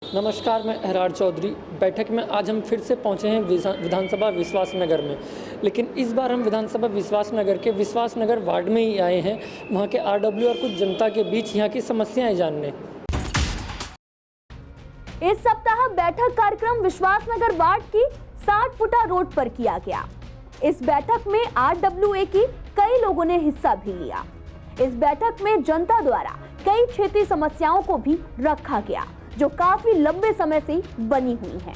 नमस्कार, मैं अहरार चौधरी। बैठक में आज हम फिर से पहुंचे हैं विधानसभा विश्वास नगर में, लेकिन इस बार हम विधानसभा विश्वास नगर के विश्वास नगर वार्ड में ही आए हैं, वहां के आरडब्ल्यू और कुछ जनता के बीच यहां की समस्याएं जानने। इस सप्ताह बैठक कार्यक्रम विश्वास नगर वार्ड की 60 फुटा रोड पर किया गया। इस बैठक में आरडब्ल्यूए की कई लोगों ने हिस्सा भी लिया। इस बैठक में जनता द्वारा कई क्षेत्रीय समस्याओं को भी रखा गया जो काफी लंबे समय से बनी हुई हैं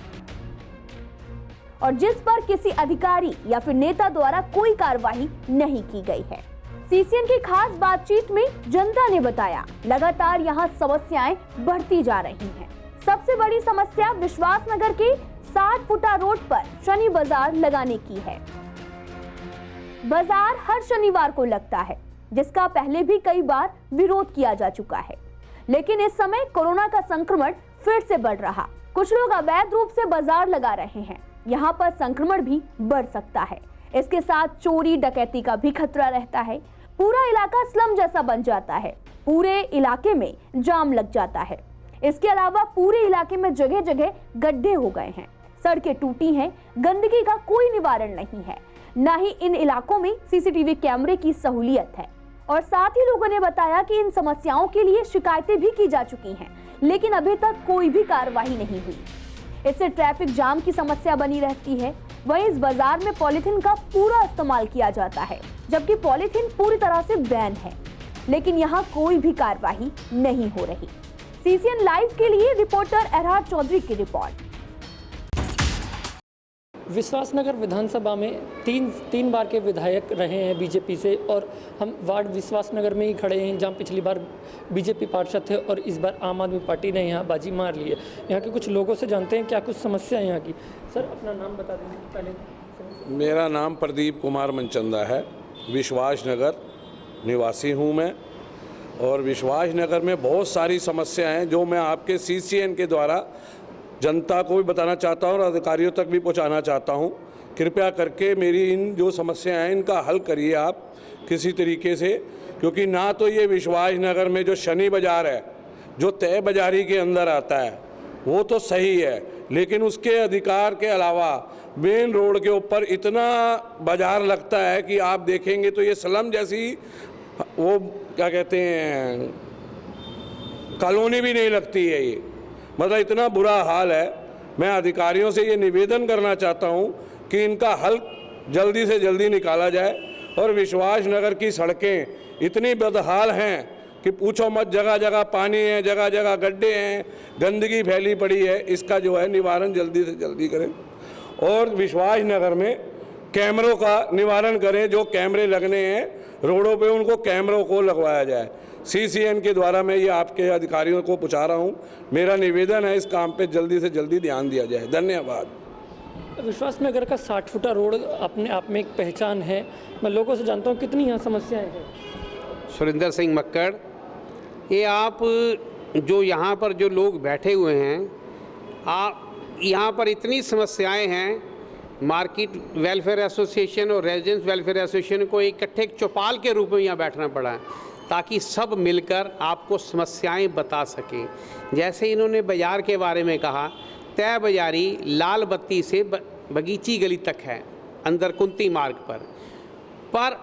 और जिस पर किसी अधिकारी या फिर नेता द्वारा कोई कार्रवाई नहीं की गई है। सीसीएन की खास बातचीत में जनता ने बताया लगातार यहां समस्याएं बढ़ती जा रही हैं। सबसे बड़ी समस्या विश्वास नगर के 60 फुटा रोड पर शनि बाजार लगाने की है। बाजार हर शनिवार को लगता है, जिसका पहले भी कई बार विरोध किया जा चुका है, लेकिन इस समय कोरोना का संक्रमण फिर से बढ़ रहा। कुछ लोग अवैध रूप से बाजार लगा रहे हैं। यहाँ पर संक्रमण भी बढ़ सकता है। इसके साथ चोरी डकैती का भी खतरा रहता है। पूरा इलाका स्लम जैसा बन जाता है। पूरे इलाके में जाम लग जाता है। इसके अलावा पूरे इलाके में जगह जगह गड्ढे हो गए हैं, सड़कें टूटी हैं, गंदगी का कोई निवारण नहीं है, न ही इन इलाकों में सीसीटीवी कैमरे की सहूलियत है। और साथ ही लोगों ने बताया कि इन समस्याओं के लिए शिकायतें भी की जा चुकी हैं, लेकिन अभी तक कोई भी कार्रवाई नहीं हुई। इससे ट्रैफिक जाम की समस्या बनी रहती है। वहीं इस बाजार में पॉलीथीन का पूरा इस्तेमाल किया जाता है, जबकि पॉलीथीन पूरी तरह से बैन है, लेकिन यहाँ कोई भी कार्रवाई नहीं हो रही। सीसीएन लाइव के लिए रिपोर्टर अहरार चौधरी की रिपोर्ट। विश्वासनगर विधानसभा में तीन बार के विधायक रहे हैं बीजेपी से, और हम वार्ड विश्वासनगर में ही खड़े हैं जहां पिछली बार बीजेपी पार्षद थे और इस बार आम आदमी पार्टी ने यहां बाजी मार ली है। यहां के कुछ लोगों से जानते हैं क्या कुछ समस्या है यहाँ की। सर, अपना नाम बता दीजिए पहले। मेरा नाम प्रदीप कुमार मनचंदा है। विश्वासनगर निवासी हूँ मैं, और विश्वासनगर में बहुत सारी समस्याएँ हैं जो मैं आपके सीसीएन के द्वारा जनता को भी बताना चाहता हूँ और अधिकारियों तक भी पहुँचाना चाहता हूँ। कृपया करके मेरी इन जो समस्याएं हैं इनका हल करिए आप किसी तरीके से, क्योंकि ना तो ये विश्वास नगर में जो शनि बाज़ार है जो तय बाज़ारी के अंदर आता है वो तो सही है, लेकिन उसके अधिकार के अलावा मेन रोड के ऊपर इतना बाज़ार लगता है कि आप देखेंगे तो ये स्लम जैसी, वो क्या कहते हैं, कॉलोनी भी नहीं लगती है ये, मतलब इतना बुरा हाल है। मैं अधिकारियों से ये निवेदन करना चाहता हूँ कि इनका हल जल्दी से जल्दी निकाला जाए। और विश्वास नगर की सड़कें इतनी बदहाल हैं कि पूछो मत, जगह जगह पानी है, जगह जगह गड्ढे हैं, गंदगी फैली पड़ी है। इसका जो है निवारण जल्दी से जल्दी करें। और विश्वास नगर में कैमरों का निवारण करें। जो कैमरे लगने हैं रोडों पे, उनको कैमरों को लगवाया जाए। सीसीएन के द्वारा मैं ये आपके अधिकारियों को पूछा रहा हूँ। मेरा निवेदन है इस काम पे जल्दी से जल्दी ध्यान दिया जाए। धन्यवाद। विश्वासनगर का 60 फुटा रोड अपने आप में एक पहचान है। मैं लोगों से जानता हूँ कितनी यहाँ समस्याएं हैं। सुरेंद्र सिंह मक्कड़, ये आप जो यहाँ पर जो लोग बैठे हुए हैं, आप यहाँ पर इतनी समस्याएं हैं। मार्केट वेलफेयर एसोसिएशन और रेजिडेंस वेलफेयर एसोसिएशन को इकट्ठे एक चौपाल के रूप में यहाँ बैठना पड़ा है ताकि सब मिलकर आपको समस्याएं बता सकें। जैसे इन्होंने बाज़ार के बारे में कहा, तय बाज़ारी लाल बत्ती से बगीची गली तक है, अंदर कुंती मार्ग पर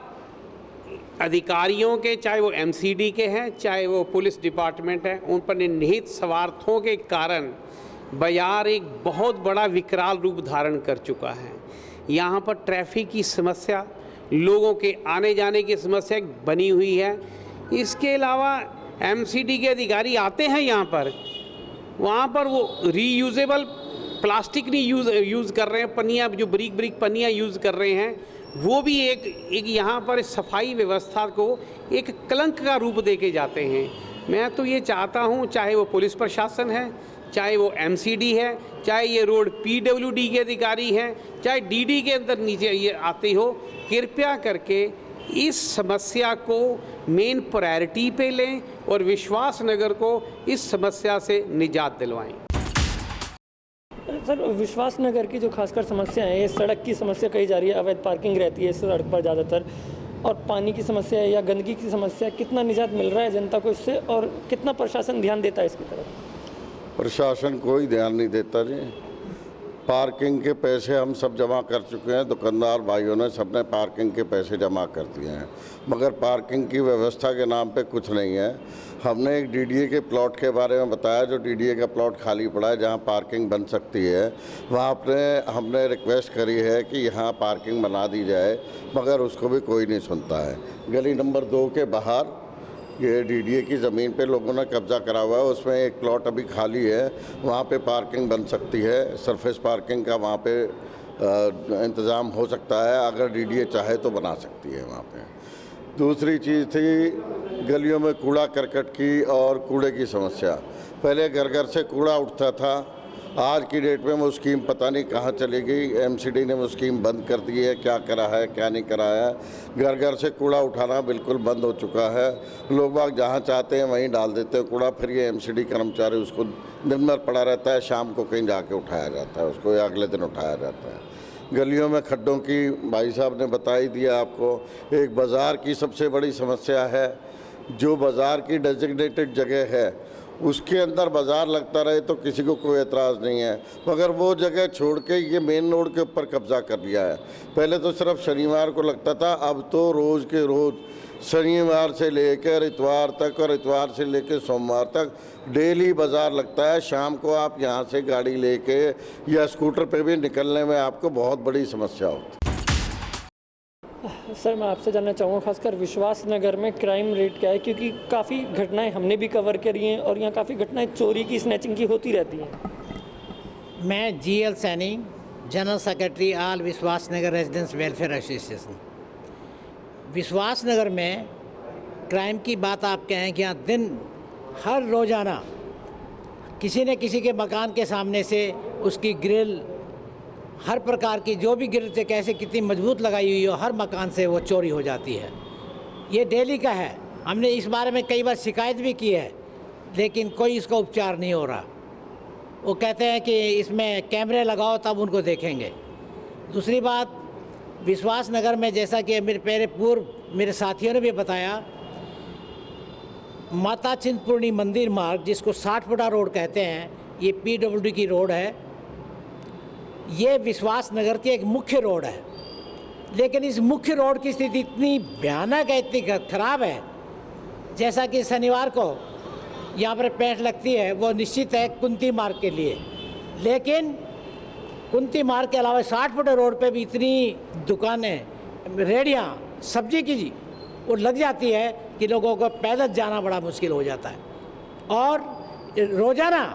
अधिकारियों के, चाहे वो एमसीडी के हैं चाहे वो पुलिस डिपार्टमेंट है, उन पर निहित स्वार्थों के कारण बाज़ार एक बहुत बड़ा विकराल रूप धारण कर चुका है। यहाँ पर ट्रैफिक की समस्या, लोगों के आने जाने की समस्या बनी हुई है। इसके अलावा एमसीडी के अधिकारी आते हैं यहाँ पर, वहाँ पर वो रीयूजेबल प्लास्टिक नहीं यूज़ कर रहे हैं, पन्नियाँ जो ब्रिक पन्नियाँ यूज़ कर रहे हैं, वो भी एक यहाँ पर सफाई व्यवस्था को एक कलंक का रूप दे के जाते हैं। मैं तो ये चाहता हूँ, चाहे वो पुलिस प्रशासन है, चाहे वो एमसीडी है, चाहे ये रोड पीडब्ल्यूडी के अधिकारी हैं, चाहे डीडी के अंदर नीचे ये आती हो, कृपया करके इस समस्या को मेन प्रायोरिटी पे लें और विश्वास नगर को इस समस्या से निजात दिलवाएं। सर, विश्वास नगर की जो खासकर समस्या है, ये सड़क की समस्या कही जा रही है। अवैध पार्किंग रहती है इस सड़क पर ज़्यादातर, और पानी की समस्या है या गंदगी की समस्या, कितना निजात मिल रहा है जनता को इससे और कितना प्रशासन ध्यान देता है इसकी तरफ? प्रशासन कोई ध्यान नहीं देता जी। पार्किंग के पैसे हम सब जमा कर चुके हैं, दुकानदार भाइयों ने सबने पार्किंग के पैसे जमा कर दिए हैं, मगर पार्किंग की व्यवस्था के नाम पे कुछ नहीं है। हमने एक डीडीए के प्लॉट के बारे में बताया, जो डीडीए का प्लॉट खाली पड़ा है जहां पार्किंग बन सकती है, वहां पर हमने रिक्वेस्ट करी है कि यहां पार्किंग बना दी जाए, मगर उसको भी कोई नहीं सुनता है। गली नंबर 2 के बाहर ये डीडीए की ज़मीन पे लोगों ने कब्जा करा हुआ है, उसमें एक प्लॉट अभी खाली है, वहाँ पे पार्किंग बन सकती है, सरफेस पार्किंग का वहाँ पे इंतज़ाम हो सकता है, अगर डीडीए चाहे तो बना सकती है वहाँ पे। दूसरी चीज़ थी गलियों में कूड़ा करकट की और कूड़े की समस्या। पहले घर घर से कूड़ा उठता था, आज की डेट में वो स्कीम पता नहीं कहाँ चली गई। एमसीडी ने वो स्कीम बंद कर दी है, क्या करा है क्या नहीं करा है। घर घर से कूड़ा उठाना बिल्कुल बंद हो चुका है। लोग बाग जहाँ चाहते हैं वहीं डाल देते हैं कूड़ा, फिर ये एमसीडी कर्मचारी उसको दिन भर पड़ा रहता है, शाम को कहीं जाके उठाया जाता है उसको, या अगले दिन उठाया जाता है। गलियों में खड्डों की भाई साहब ने बता ही दिया आपको। एक बाज़ार की सबसे बड़ी समस्या है, जो बाज़ार की डेजिग्नेटेड जगह है उसके अंदर बाज़ार लगता रहे तो किसी को कोई एतराज़ नहीं है, मगर वो जगह छोड़ के ये मेन रोड के ऊपर कब्जा कर लिया है। पहले तो सिर्फ शनिवार को लगता था, अब तो रोज़ के रोज़ शनिवार से लेकर इतवार तक और इतवार से लेकर सोमवार तक डेली बाज़ार लगता है। शाम को आप यहाँ से गाड़ी लेके या स्कूटर पे भी निकलने में आपको बहुत बड़ी समस्या होती है। सर, मैं आपसे जानना चाहूँगा खासकर विश्वास नगर में क्राइम रेट क्या है, क्योंकि काफ़ी घटनाएं हमने भी कवर करी हैं और यहाँ काफ़ी घटनाएं चोरी की, स्नैचिंग की होती रहती हैं। मैं GL Saini, general secretary all विश्वास नगर रेजिडेंट्स वेलफेयर एसोसिएशन। विश्वास नगर में क्राइम की बात आप कहें कि यहाँ दिन हर रोज़ाना किसी न किसी के मकान के सामने से उसकी ग्रिल, हर प्रकार की जो भी ग्रिल से कैसे कितनी मजबूत लगाई हुई हो, हर मकान से वो चोरी हो जाती है। ये डेली का है। हमने इस बारे में कई बार शिकायत भी की है, लेकिन कोई इसका उपचार नहीं हो रहा। वो कहते हैं कि इसमें कैमरे लगाओ तब उनको देखेंगे। दूसरी बात, विश्वास नगर में जैसा कि मेरे साथियों ने भी बताया, माता चिंतपूर्णी मंदिर मार्ग, जिसको 60 फुटा रोड कहते हैं, ये PWD की रोड है। ये विश्वास नगर की एक मुख्य रोड है, लेकिन इस मुख्य रोड की स्थिति इतनी भयानक है, इतनी खराब है, जैसा कि शनिवार को यहाँ पर पेंट लगती है वो निश्चित है कुंती मार्ग के लिए, लेकिन कुंती मार्ग के अलावा 60 फुट रोड पे भी इतनी दुकानें, रेहड़ियाँ सब्जी की वो लग जाती है कि लोगों को पैदल जाना बड़ा मुश्किल हो जाता है। और रोज़ाना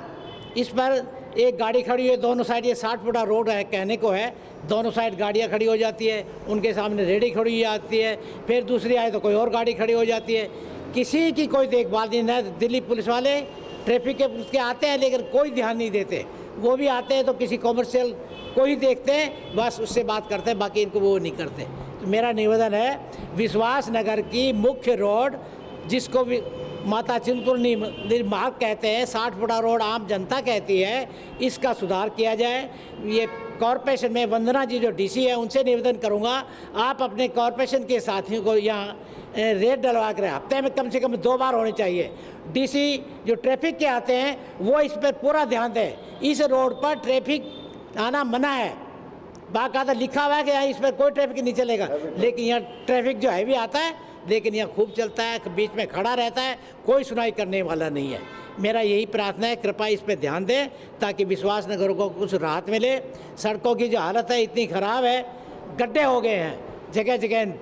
इस पर एक गाड़ी खड़ी है दोनों साइड, ये 60 फुटा रोड है कहने को है, दोनों साइड गाड़ियाँ खड़ी हो जाती है, उनके सामने रेहड़ी खड़ी हो जाती है, फिर दूसरी आए तो कोई और गाड़ी खड़ी हो जाती है। किसी की कोई देखभाल नहीं है। दिल्ली पुलिस वाले, ट्रैफिक के पुलिस के आते हैं, लेकिन कोई ध्यान नहीं देते। वो भी आते हैं तो किसी कॉमर्शियल को ही देखते हैं, बस उससे बात करते हैं, बाकी इनको वो नहीं करते। तो मेरा निवेदन है, विश्वास नगर की मुख्य रोड, जिसको भी माता चिंतपूर्णी मंदिर मार्ग कहते हैं, 60 फुटा रोड आम जनता कहती है, इसका सुधार किया जाए। ये कॉरपोरेशन में वंदना जी जो DC है, उनसे निवेदन करूंगा, आप अपने कॉरपोरेशन के साथियों को यहाँ रेट डलवा कर हफ्ते में कम से कम 2 बार होनी चाहिए। DC जो ट्रैफिक के आते हैं वो इस पर पूरा ध्यान दें। इस रोड पर ट्रैफिक आना मना है, बाकायदा लिखा हुआ है कि यहाँ इस पर कोई ट्रैफिक नहीं चलेगा, लेकिन यहाँ ट्रैफिक जो है भी आता है, लेकिन यहाँ खूब चलता है, बीच में खड़ा रहता है, कोई सुनाई करने वाला नहीं है। मेरा यही प्रार्थना है, कृपया इस पर ध्यान दें ताकि विश्वास नगर को कुछ राहत मिले। सड़कों की जो हालत है इतनी ख़राब है, गड्ढे हो गए हैं जगह जगह।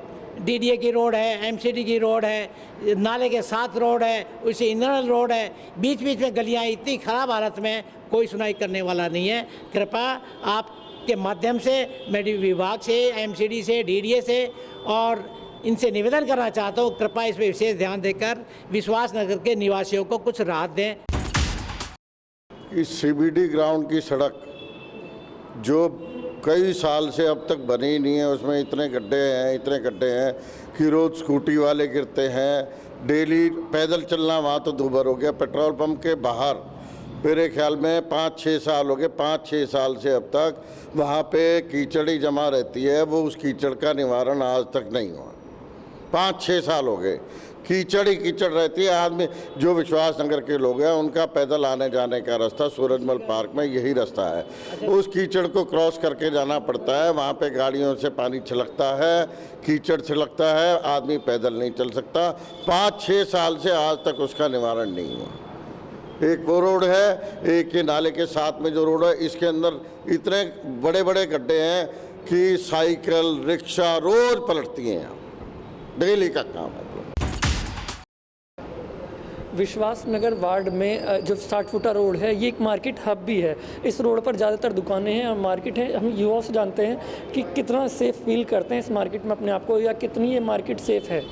DDA की रोड है, MCD की रोड है, नाले के साथ रोड है, उसी इंटरनल रोड है, बीच बीच में गलियाँ इतनी ख़राब हालत में, कोई सुनाई करने वाला नहीं है। कृपया आपके माध्यम से मैं विभाग से, MCD से, DDA से और इनसे निवेदन करना चाहता हूँ, कृपया इस पर विशेष ध्यान देकर विश्वास नगर के निवासियों को कुछ राहत दें। कि CBD ग्राउंड की सड़क जो कई साल से अब तक बनी नहीं है, उसमें इतने गड्ढे हैं कि रोज़ स्कूटी वाले गिरते हैं, डेली पैदल चलना वहाँ तो दूभर हो गया। पेट्रोल पंप के बाहर मेरे ख्याल में 5-6 साल हो गए, 5-6 साल से अब तक वहाँ पे कीचड़ ही जमा रहती है, वो उस कीचड़ का निवारण आज तक नहीं हुआ। 5-6 साल हो गए। कीचड़ ही कीचड़ रहती है। आदमी जो विश्वास नगर के लोग हैं उनका पैदल आने जाने का रास्ता सूरजमल पार्क में यही रास्ता है। उस कीचड़ को क्रॉस करके जाना पड़ता है। वहाँ पे गाड़ियों से पानी छिलकता है, कीचड़ छिलकता है, आदमी पैदल नहीं चल सकता। 5-6 साल से आज तक उसका निवारण नहीं हुआ। एक वो रोड है, एक ये नाले के साथ में जो रोड है, इसके अंदर इतने बड़े बड़े गड्ढे हैं कि साइकिल रिक्शा रोज पलटती हैं। डेली का काम है। विश्वास नगर वार्ड में जो 60 फुटा रोड है, ये एक मार्केट हब भी है। इस रोड पर ज़्यादातर दुकानें हैं और मार्केट है। हम युवाओं से जानते हैं कि कितना सेफ़ फील करते हैं इस मार्केट में अपने आप को, या कितनी ये मार्केट सेफ़ है।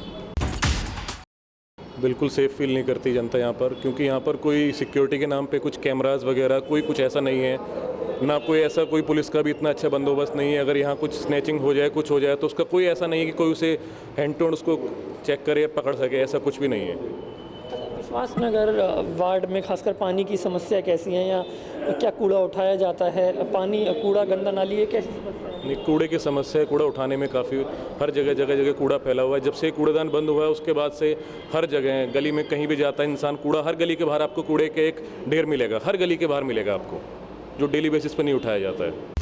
बिल्कुल सेफ़ फील नहीं करती जनता यहाँ पर, क्योंकि यहाँ पर कोई सिक्योरिटी के नाम पे कुछ कैमरास वगैरह कोई कुछ ऐसा नहीं है, ना कोई ऐसा कोई पुलिस का भी इतना अच्छा बंदोबस्त नहीं है। अगर यहाँ कुछ स्नैचिंग हो जाए, कुछ हो जाए, तो उसका कोई ऐसा नहीं है कि कोई उसे हैंड टू हैंड उसको चेक करे या पकड़ सके, ऐसा कुछ भी नहीं है। विश्वास नगर वार्ड में खासकर पानी की समस्या कैसी है, या क्या कूड़ा उठाया जाता है? पानी कूड़ा गंदा नाली है, कैसी समस्या है? नहीं, कूड़े की समस्या है। कूड़ा उठाने में काफ़ी हर जगह कूड़ा फैला हुआ है। जब से कूड़ेदान बंद हुआ है उसके बाद से हर जगह गली में कहीं भी जाता है इंसान, कूड़ा हर गली के बाहर आपको कूड़े के एक ढेर मिलेगा, हर गली के बाहर मिलेगा आपको, जो डेली बेसिस पर नहीं उठाया जाता है।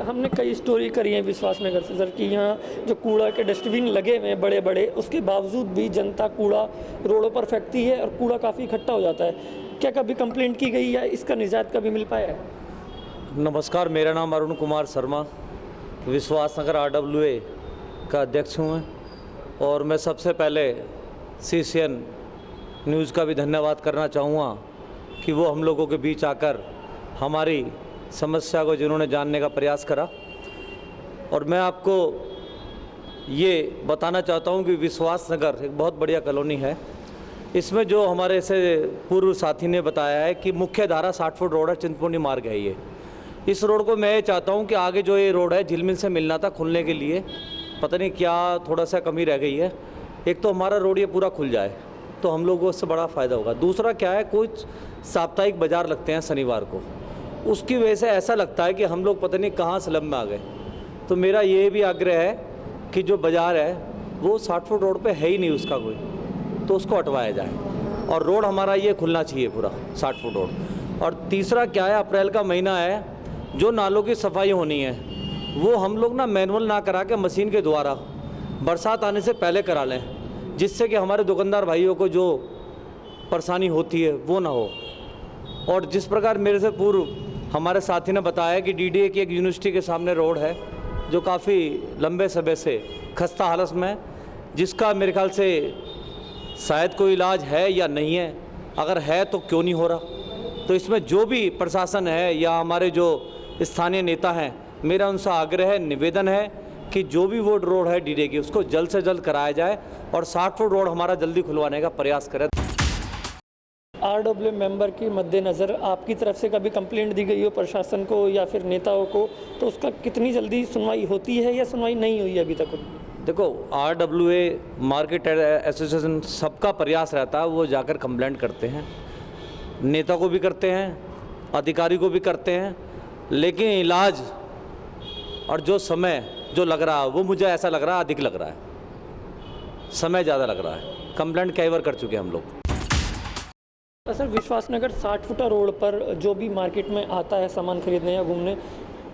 हमने कई स्टोरी करी है विश्वास नगर से सर, कि यहाँ जो कूड़ा के डस्टबिन लगे हुए हैं बड़े बड़े, उसके बावजूद भी जनता कूड़ा रोडों पर फेंकती है और कूड़ा काफ़ी इकट्ठा हो जाता है। क्या कभी कंप्लेंट की गई या इसका निजात कभी मिल पाया है? नमस्कार, मेरा नाम अरुण कुमार शर्मा, विश्वास नगर RWA का अध्यक्ष हूँ और मैं सबसे पहले CCN न्यूज़ का भी धन्यवाद करना चाहूँगा कि वो हम लोगों के बीच आकर हमारी समस्या को जिन्होंने जानने का प्रयास करा। और मैं आपको ये बताना चाहता हूँ कि विश्वास नगर एक बहुत बढ़िया कॉलोनी है। इसमें जो हमारे से पूर्व साथी ने बताया है कि मुख्य धारा 60 फुट रोड है, चिंतपूर्णी मार्ग है ये। इस रोड को मैं ये चाहता हूँ कि आगे जो ये रोड है झिलमिल से मिलना था, खुलने के लिए पता नहीं क्या थोड़ा सा कमी रह गई है। एक तो हमारा रोड ये पूरा खुल जाए तो हम लोगों को उससे बड़ा फ़ायदा होगा। दूसरा क्या है, कुछ साप्ताहिक बाज़ार लगते हैं शनिवार को, उसकी वजह से ऐसा लगता है कि हम लोग पता नहीं कहाँ स्लम में आ गए। तो मेरा ये भी आग्रह है कि जो बाज़ार है वो 60 फुट रोड पे है ही नहीं उसका कोई, तो उसको हटवाया जाए और रोड हमारा ये खुलना चाहिए पूरा 60 फुट रोड। और तीसरा क्या है, अप्रैल का महीना है, जो नालों की सफाई होनी है वो हम लोग ना मैनुअल ना करा के मशीन के द्वारा बरसात आने से पहले करा लें, जिससे कि हमारे दुकानदार भाइयों को जो परेशानी होती है वो ना हो। और जिस प्रकार मेरे से पूर्व हमारे साथी ने बताया कि DDA की एक यूनिवर्सिटी के सामने रोड है जो काफ़ी लंबे समय से खस्ता हालत में है, जिसका मेरे ख्याल से शायद कोई इलाज है या नहीं है, अगर है तो क्यों नहीं हो रहा। तो इसमें जो भी प्रशासन है या हमारे जो स्थानीय नेता हैं, मेरा उनसे आग्रह है, निवेदन है कि जो भी वो रोड है DDA की उसको जल्द से जल्द कराया जाए और 60 फुट रोड हमारा जल्दी खुलवाने का प्रयास करें। RWA मेंबर के मद्देनज़र आपकी तरफ से कभी कंप्लेंट दी गई हो प्रशासन को या फिर नेताओं को, तो उसका कितनी जल्दी सुनवाई होती है या सुनवाई नहीं हुई है अभी तक? देखो, RWA मार्केट एसोसिएशन सबका प्रयास रहता है, वो जाकर कंप्लेंट करते हैं, नेता को भी करते हैं, अधिकारी को भी करते हैं, लेकिन इलाज और जो समय जो लग रहा है वो मुझे ऐसा लग रहा है अधिक लग रहा है, समय ज़्यादा लग रहा है। कंप्लेंट कई बार कर चुके हैं हम लोग। सर, विश्वास नगर 60 फुटा रोड पर जो भी मार्केट में आता है सामान खरीदने या घूमने,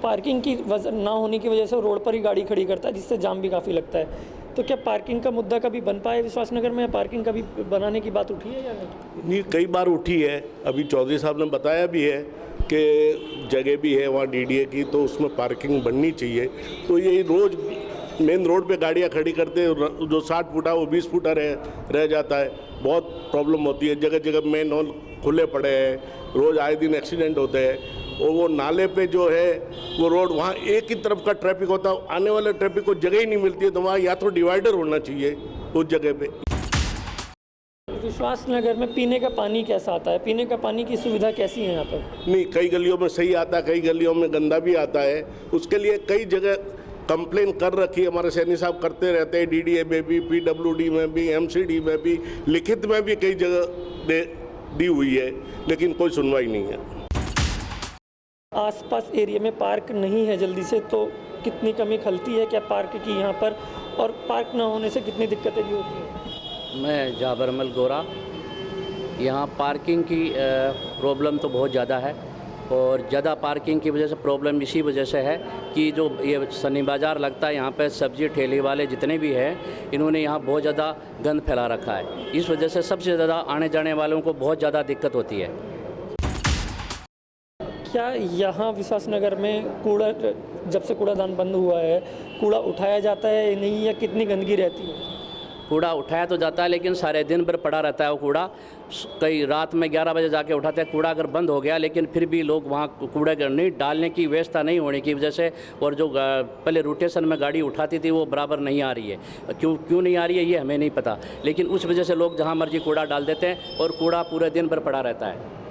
पार्किंग की वजह ना होने की वजह से रोड पर ही गाड़ी खड़ी करता है, जिससे जाम भी काफ़ी लगता है। तो क्या पार्किंग का मुद्दा कभी बन पाया विश्वास नगर में, या पार्किंग कभी बनाने की बात उठी है या नहीं? नहीं, कई बार उठी है। अभी चौधरी साहब ने बताया भी है कि जगह भी है वहाँ DDA की, तो उसमें पार्किंग बननी चाहिए। तो ये रोज़ मेन रोड पे गाड़ियाँ खड़ी करते, जो 60 फुटा वो 20 फुटा रह जाता है, बहुत प्रॉब्लम होती है। जगह जगह मेन होल खुले पड़े हैं, रोज़ आए दिन एक्सीडेंट होते हैं। और वो नाले पे जो है वो रोड, वहाँ एक ही तरफ का ट्रैफिक होता है, आने वाले ट्रैफिक को जगह ही नहीं मिलती है, तो वहाँ या तो डिवाइडर होना चाहिए उस जगह पे। विश्वास नगर में पीने का पानी कैसा आता है? पीने का पानी की सुविधा कैसी है यहाँ पर? नहीं, कई गलियों में सही आता है, कई गलियों में गंदा भी आता है। उसके लिए कई जगह कंप्लेन कर रखी है, हमारे सैनी साहब करते रहते हैं, DDA में भी, PWD में भी, MCD में भी, लिखित में भी कई जगह दी हुई है, लेकिन कोई सुनवाई नहीं है। आसपास एरिया में पार्क नहीं है जल्दी से, तो कितनी कमी खलती है क्या पार्क की यहाँ पर, और पार्क ना होने से कितनी दिक्कतें भी होती हैं? मैं जाबर अमल गोरा। यहाँ पार्किंग की प्रॉब्लम तो बहुत ज़्यादा है और ज़्यादा पार्किंग की वजह से प्रॉब्लम इसी वजह से है कि जो ये सनी बाज़ार लगता है यहाँ पे सब्जी ठेले वाले जितने भी हैं इन्होंने यहाँ बहुत ज़्यादा गंद फैला रखा है। इस वजह से सबसे ज़्यादा आने जाने वालों को बहुत ज़्यादा दिक्कत होती है। क्या यहाँ विश्वास नगर में कूड़ा, जब से कूड़ादान बंद हुआ है, कूड़ा उठाया जाता है या नहीं, या कितनी गंदगी रहती है? कूड़ा उठाया तो जाता है लेकिन सारे दिन भर पड़ा रहता है वो कूड़ा। कई रात में 11 बजे जाके उठाते हैं। कूड़ा अगर बंद हो गया लेकिन फिर भी लोग वहाँ कूड़ा नहीं डालने की व्यवस्था नहीं होने की वजह से, और जो पहले रोटेशन में गाड़ी उठाती थी वो बराबर नहीं आ रही है। क्यों नहीं आ रही है ये हमें नहीं पता, लेकिन उस वजह से लोग जहाँ मर्जी कूड़ा डाल देते हैं और कूड़ा पूरे दिन भर पड़ा रहता है।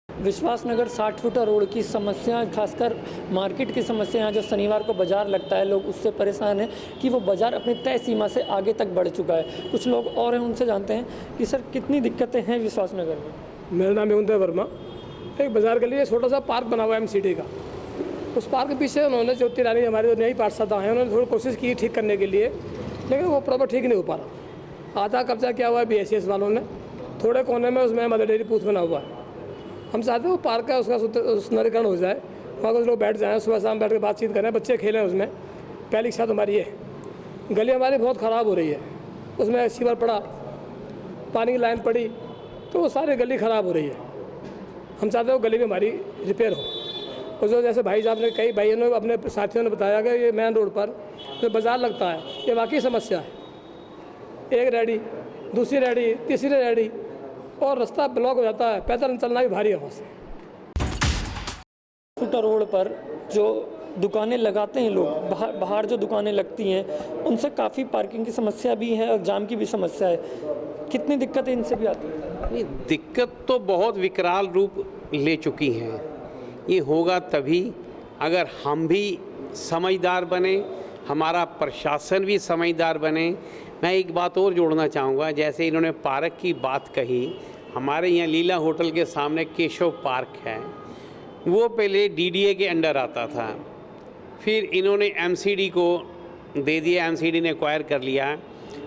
विश्वास नगर 60 फुटा रोड की समस्या, खासकर मार्केट की समस्या, यहाँ जो शनिवार को बाज़ार लगता है लोग उससे परेशान हैं कि वो बाज़ार अपनी तय सीमा से आगे तक बढ़ चुका है। कुछ लोग और हैं, उनसे जानते हैं कि सर कितनी दिक्कतें हैं विश्वास नगर में। मेरा नाम है वर्मा। एक बाज़ार के लिए छोटा सा पार्क बना हुआ है MCD का। उस पार्क के पीछे उन्होंने ज्योति रानी हमारे जो नई पार्षद हैं उन्होंने थोड़ी कोशिश की ठीक करने के लिए, लेकिन वो प्रॉपर ठीक नहीं हो पा रहा। आधा कब्जा किया हुआ है BSS वालों ने। थोड़े कोने में उसमें मदर डेयरी बूथ बना हुआ है। हम चाहते हैं वो पार्क का उसका सुंदरीकरण हो जाए, वहाँ कुछ लोग बैठ जाएँ, सुबह शाम बैठ के बातचीत करें, बच्चे खेलें उसमें। पहली इच्छा तो हमारी है। गली हमारी बहुत ख़राब हो रही है, उसमें सीवर पड़ा, पानी की लाइन पड़ी, तो वो सारी गली ख़राब हो रही है। हम चाहते हैं वो गली में हमारी रिपेयर हो। और जो जैसे भाई साहब ने, कई भाइयों ने, अपने साथियों ने बताया कि ये मेन रोड पर जो बाज़ार लगता है ये वाकई समस्या है। एक रेडी, दूसरी रेडी, तीसरी रेडी, और रास्ता ब्लॉक हो जाता है, पैदल चलना भी भारी है वहाँ से। फुटा रोड पर जो दुकानें लगाते हैं लोग, बाहर जो दुकानें लगती हैं उनसे काफ़ी पार्किंग की समस्या भी है और जाम की भी समस्या है। कितनी दिक्कतें इनसे भी आती हैं? दिक्कत तो बहुत विकराल रूप ले चुकी हैं। ये होगा तभी अगर हम भी समझदार बने, हमारा प्रशासन भी समझदार बने। मैं एक बात और जोड़ना चाहूँगा, जैसे इन्होंने पार्क की बात कही, हमारे यहाँ लीला होटल के सामने केशव पार्क है, वो पहले DDA के अंडर आता था, फिर इन्होंने MCD को दे दिया, MCD ने एक्वायर कर लिया।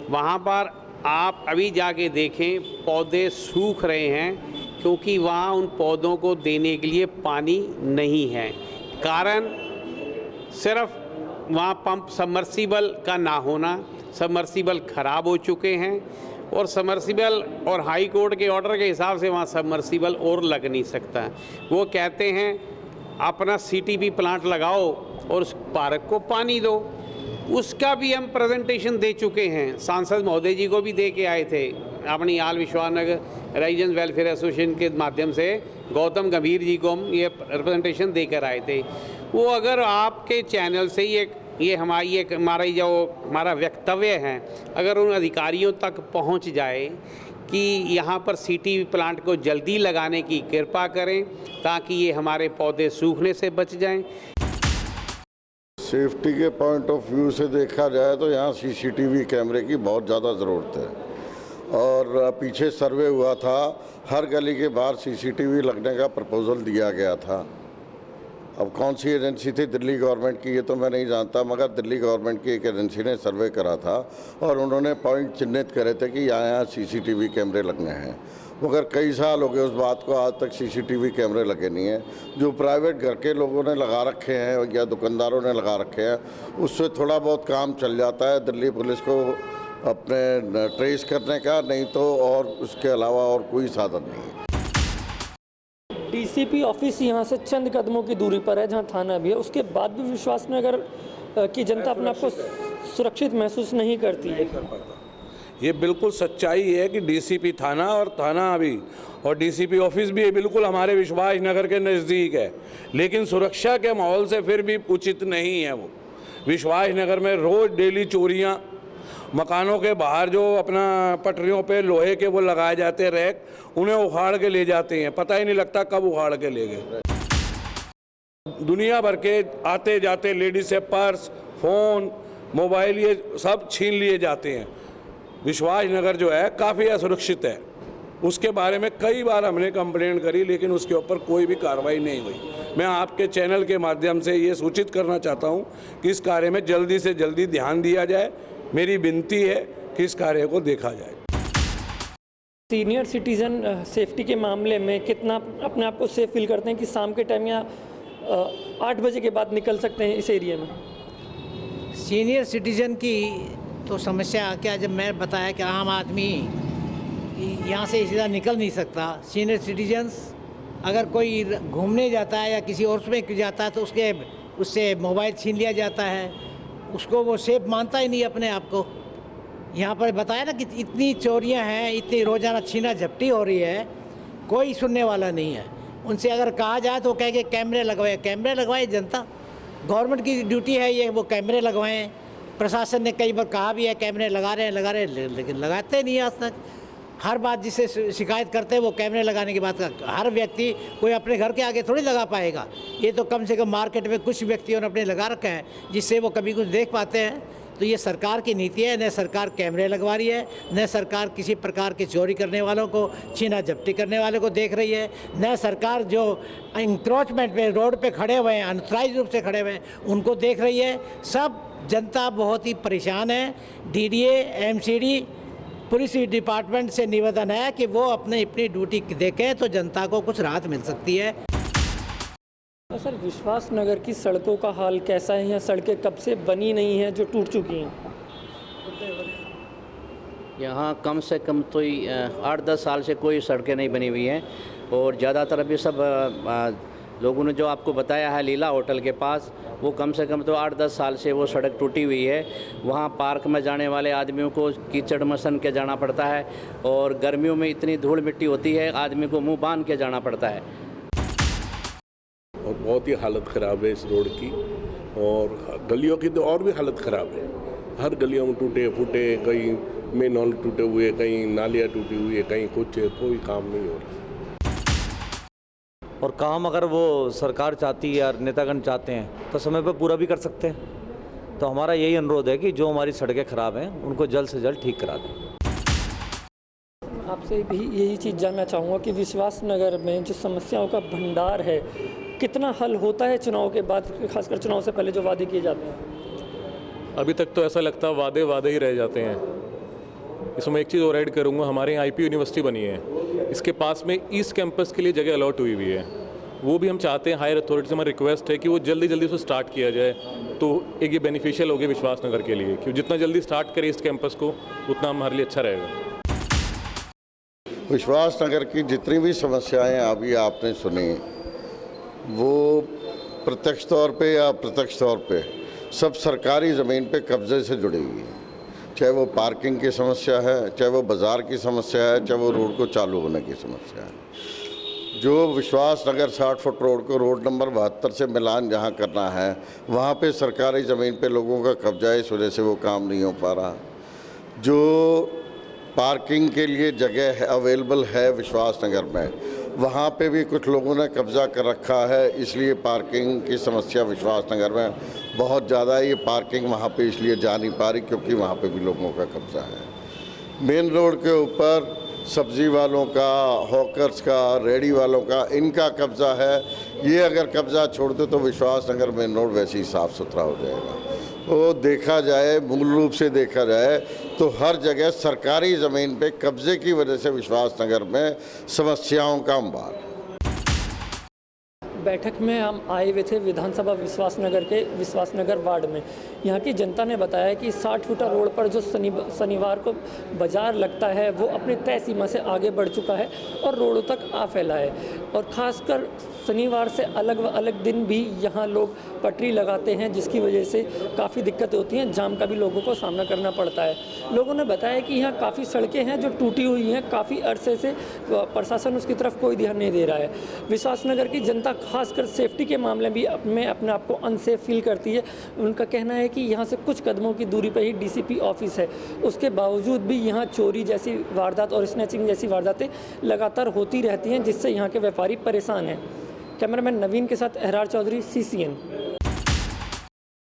वहाँ पर आप अभी जाके देखें, पौधे सूख रहे हैं क्योंकि वहाँ उन पौधों को देने के लिए पानी नहीं है। कारण सिर्फ वहाँ पंप सबमर्सिबल का ना होना, सबमर्सिबल ख़राब हो चुके हैं, और सबमर्सिबल और हाई कोर्ट के ऑर्डर के हिसाब से वहाँ सबमर्सिबल और लग नहीं सकता। वो कहते हैं अपना CTP प्लांट लगाओ और उस पार्क को पानी दो। उसका भी हम प्रेजेंटेशन दे चुके हैं, सांसद महोदय जी को भी दे के आए थे, अपनी आल विश्वास नगर रेजिडेंस वेलफेयर एसोसिएशन के माध्यम से गौतम गंभीर जी को हम ये रिप्रेजेंटेशन देकर आए थे। वो अगर आपके चैनल से ये हमारा वक्तव्य है, अगर उन अधिकारियों तक पहुंच जाए कि यहाँ पर CTP प्लांट को जल्दी लगाने की कृपा करें ताकि ये हमारे पौधे सूखने से बच जाएं। सेफ्टी के पॉइंट ऑफ व्यू से देखा जाए तो यहाँ CCTV कैमरे की बहुत ज़्यादा ज़रूरत है। और पीछे सर्वे हुआ था, हर गली के बाहर CCTV लगने का प्रपोज़ल दिया गया था। अब कौन सी एजेंसी थी, दिल्ली गवर्नमेंट की, ये तो मैं नहीं जानता, मगर दिल्ली गवर्नमेंट की एक एजेंसी ने सर्वे करा था और उन्होंने पॉइंट चिन्हित करे थे कि यहाँ CCTV कैमरे लगने हैं। मगर कई साल हो गए उस बात को, आज तक CCTV कैमरे लगे नहीं हैं। जो प्राइवेट घर के लोगों ने लगा रखे हैं या दुकानदारों ने लगा रखे हैं, उससे थोड़ा बहुत काम चल जाता है दिल्ली पुलिस को अपने ट्रेस करने का, नहीं तो और उसके अलावा और कोई साधन नहीं है। DCP ऑफिस यहाँ से चंद कदमों की दूरी पर है, जहाँ थाना भी है। उसके बाद भी विश्वास नगर की जनता अपने आप को सुरक्षित महसूस नहीं करती है। ये बिल्कुल सच्चाई है कि DCP थाना और थाना अभी और DCP ऑफिस भी बिल्कुल हमारे विश्वास नगर के नज़दीक है, लेकिन सुरक्षा के माहौल से फिर भी उचित नहीं है। वो विश्वास नगर में रोज़ डेली चोरियाँ, मकानों के बाहर जो अपना पटरियों पे लोहे के वो लगाए जाते हैं रैक, उन्हें उखाड़ के ले जाते हैं, पता ही नहीं लगता कब उखाड़ के ले गए। दुनिया भर के आते जाते लेडीज से पर्स, फ़ोन, मोबाइल, ये सब छीन लिए जाते हैं। विश्वास नगर जो है काफ़ी असुरक्षित है। उसके बारे में कई बार हमने कंप्लेंट करी, लेकिन उसके ऊपर कोई भी कार्रवाई नहीं हुई। मैं आपके चैनल के माध्यम से ये सूचित करना चाहता हूँ कि इस कार्य में जल्दी से जल्दी ध्यान दिया जाए। मेरी विनती है कि इस कार्य को देखा जाए। सीनियर सिटीज़न सेफ्टी के मामले में कितना अपने आप को सेफ फील करते हैं कि शाम के टाइम या 8 बजे के बाद निकल सकते हैं इस एरिया में? सीनियर सिटीज़न की तो समस्या क्या, जब मैं बताया कि आम आदमी यहाँ से सीधा निकल नहीं सकता। सीनियर सिटीजन्स अगर कोई घूमने जाता है या किसी और में जाता है तो उससे मोबाइल छीन लिया जाता है, उसको वो सेफ मानता ही नहीं अपने आप को। यहाँ पर बताया ना कि इतनी चोरियाँ हैं, इतनी रोज़ाना छीना झपटी हो रही है, कोई सुनने वाला नहीं है। उनसे अगर कहा जाए तो कहेंगे कैमरे लगवाए जनता, गवर्नमेंट की ड्यूटी है ये, वो कैमरे लगवाएं। प्रशासन ने कई बार कहा भी है कैमरे लगा रहे हैं, लेकिन लगाते नहीं आज तक। हर बात जिससे शिकायत करते हैं वो कैमरे लगाने की बात का, हर व्यक्ति कोई अपने घर के आगे थोड़ी लगा पाएगा। ये तो कम से कम मार्केट में कुछ व्यक्तियों ने अपने लगा रखा है जिससे वो कभी कुछ देख पाते हैं। तो ये सरकार की नीति है, न सरकार कैमरे लगवा रही है, न सरकार किसी प्रकार के चोरी करने वालों को, छीना झपटी करने वालों को देख रही है, न सरकार जो इंक्रोचमेंट पे रोड पे खड़े हुए हैं, अनऑथराइज्ड रूप से खड़े हुए हैं, उनको देख रही है। सब जनता बहुत ही परेशान है। डीडीए, एमसीडी, पुलिस डिपार्टमेंट से निवेदन है कि वो अपनी ड्यूटी देखें तो जनता को कुछ राहत मिल सकती है। सर, विश्वास नगर की सड़कों का हाल कैसा है? यहाँ सड़कें कब से बनी नहीं हैं जो टूट चुकी हैं? यहाँ कम से कम तो 8-10 साल से कोई सड़कें नहीं बनी हुई हैं और ज़्यादातर अभी सब लोगों ने जो आपको बताया है लीला होटल के पास, वो कम से कम तो 8-10 साल से वो सड़क टूटी हुई है। वहाँ पार्क में जाने वाले आदमियों को कीचड़ में सन के जाना पड़ता है और गर्मियों में इतनी धूल मिट्टी होती है, आदमी को मुंह बांध के जाना पड़ता है। और बहुत ही हालत ख़राब है इस रोड की, और गलियों की तो और भी हालत ख़राब है। हर गलियों में टूटे फूटे, कहीं मेन हॉल टूटे हुए, कहीं नालियाँ टूटी हुई है, कहीं कुछ, कोई काम नहीं हो रहा। और काम अगर वो सरकार चाहती है या नेतागण चाहते हैं तो समय पर पूरा भी कर सकते हैं। तो हमारा यही अनुरोध है कि जो हमारी सड़कें ख़राब हैं उनको जल्द से जल्द ठीक करा दें। आपसे भी यही चीज़ जानना चाहूँगा कि विश्वास नगर में जो समस्याओं का भंडार है कितना हल होता है चुनाव के बाद, खासकर चुनाव से पहले जो वादे किए जाते हैं? अभी तक तो ऐसा लगता है वादे ही रह जाते हैं। इसमें एक चीज़ और ऐड करूँगा, हमारे यहाँ IP यूनिवर्सिटी बनी है, इसके पास में ईस्ट कैंपस के लिए जगह अलॉट हुई हुई है। वो भी हम चाहते हैं, हायर अथॉरिटी से हमारी रिक्वेस्ट है कि वो जल्दी उसे स्टार्ट किया जाए। तो एक ये बेनिफिशियल होगी विश्वास नगर के लिए, कि जितना जल्दी स्टार्ट करें ईस्ट कैंपस को उतना हमारे लिए अच्छा रहेगा। विश्वास नगर की जितनी भी समस्याएं अभी आपने सुनी, वो प्रत्यक्ष तौर पे या अप्रत्यक्ष तौर पे सब सरकारी ज़मीन पे कब्जे से जुड़ी हुई है। चाहे वो पार्किंग की समस्या है, चाहे वो बाज़ार की समस्या है, चाहे वो रोड को चालू होने की समस्या है। जो विश्वास नगर 60 फुट रोड को रोड नंबर 72 से मिलान जहाँ करना है, वहाँ पे सरकारी ज़मीन पे लोगों का कब्जा है, इस वजह से वो काम नहीं हो पा रहा। जो पार्किंग के लिए जगह है अवेलेबल है विश्वास नगर में, वहाँ पे भी कुछ लोगों ने कब्जा कर रखा है, इसलिए पार्किंग की समस्या विश्वास नगर में बहुत ज़्यादा है। ये पार्किंग वहाँ पे इसलिए जा नहीं पा रही क्योंकि वहाँ पे भी लोगों का कब्जा है। मेन रोड के ऊपर सब्जी वालों का, हॉकर्स का, रेडी वालों का, इनका कब्जा है। ये अगर कब्जा छोड़ दे तो विश्वास नगर मेन रोड वैसे ही साफ़ सुथरा हो जाएगा। तो देखा जाए, मूल रूप से देखा जाए तो हर जगह सरकारी ज़मीन पे कब्जे की वजह से विश्वास नगर में समस्याओं का अंबार। बैठक में हम आए हुए थे विधानसभा विश्वास नगर के विश्वास नगर वार्ड में। यहाँ की जनता ने बताया कि 60 फुटा रोड पर जो शनिवार को बाज़ार लगता है वो अपनी तय सीमा से आगे बढ़ चुका है और रोडों तक आ फैला है। और ख़ासकर शनिवार से अलग दिन भी यहाँ लोग पटरी लगाते हैं, जिसकी वजह से काफ़ी दिक्कतें होती हैं, जाम का भी लोगों को सामना करना पड़ता है। लोगों ने बताया कि यहाँ काफ़ी सड़कें हैं जो टूटी हुई हैं, काफ़ी अरसे से प्रशासन उसकी तरफ कोई ध्यान नहीं दे रहा है। विश्वास नगर की जनता खासकर सेफ्टी के मामले में अपने आप को अनसेफ फील करती है। उनका कहना है कि यहाँ से कुछ कदमों की दूरी पर ही DCP ऑफिस है, उसके बावजूद भी यहाँ चोरी जैसी वारदात और स्नैचिंग जैसी वारदातें लगातार होती रहती हैं, जिससे यहाँ के व्यापारी परेशान हैं। कैमरामैन नवीन के साथ एहरार चौधरी, CCN।